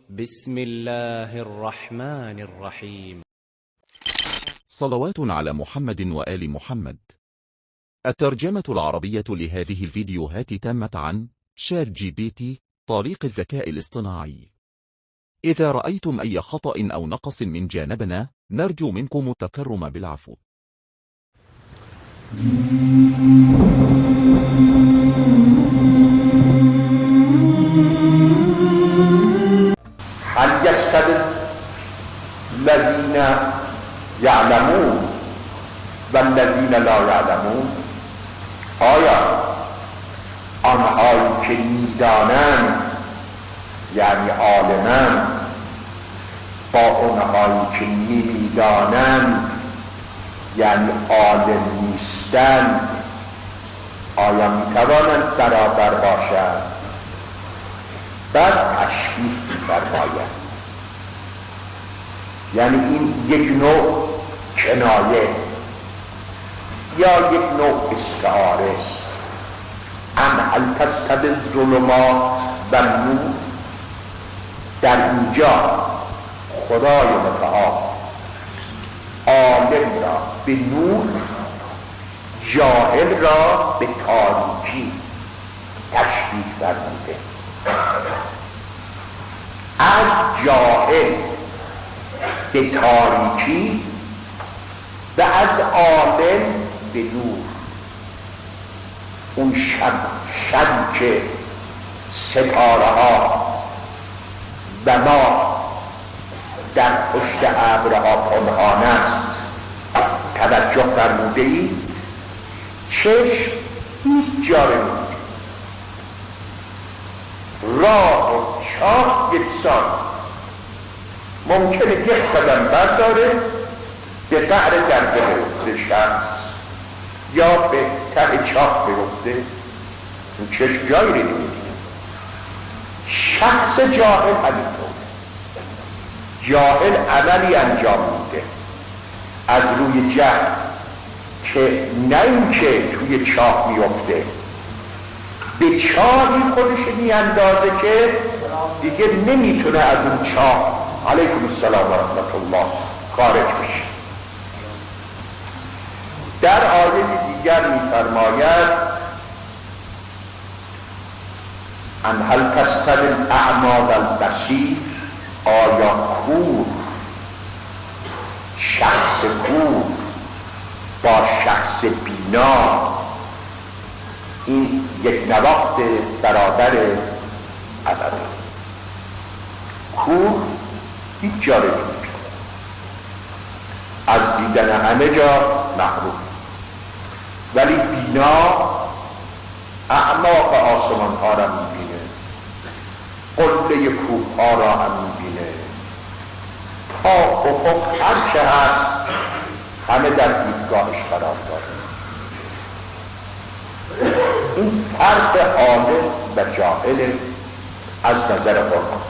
بسم الله الرحمن الرحيم. صلوات على محمد وآل محمد. الترجمة العربية لهذه الفيديوهات تمت عن شات جي بي تي طريق الذكاء الاصطناعي. إذا رأيتم أي خطأ أو نقص من جانبنا نرجو منكم التكرم بالعفو. هل يستوي الذين يعلمون والذین لا یعلمون؟ آیا آنهایی که میدانند یعنی عالمند با آنهایی که نمیدانند یعنی عالم نیستند آیا میتوانند برابر باشند؟ بعد تشبیه می‌فرماید، یعنی این یک نوع کنایه یا یک نوع استعاره است. هل تستوی الظلمات و النور؟ در اینجا خدای متعال عالم را به نور، جاهل را به تاریکی تشبیه فرموده. از جاهل به تاریکی و از عالم به نور. اون شب که ستاره ها و ما در پشت ابرها پنهان است توجه فرموده اید، چشم هیچ جا نمی‌بینه. راه و چاه یکسان، ممکنه یک قدم برداره به قعر درد شخص یا به ته چاه بیفته، اون چشم جایی نمی‌بینه. شخص جاهل همینطور، جاهل عملی انجام میده از روی جهل که نه اینکه توی چاه میفته، به چاهی خودش میاندازه که دیگه نمیتونه از اون چاه علیکم السلام و رحمت الله خارج بشه. در آیه دیگر میفرماید ان هل تستوی الاعمی والبصیر؟ آیا کور، شخص کور با شخص بینا این یک نواخت برابر عدده؟ کور هیچ جا رو نمی‌بینه، از دیدن همه جا محروم، ولی بینا اعماق آسمان ها را می‌بینه، قله کوه ها را هم می‌بینه، تا افق هر چه هست همه در دیدگاهش قرار داره. این فرق عالم و جاهل از نظر قرآن.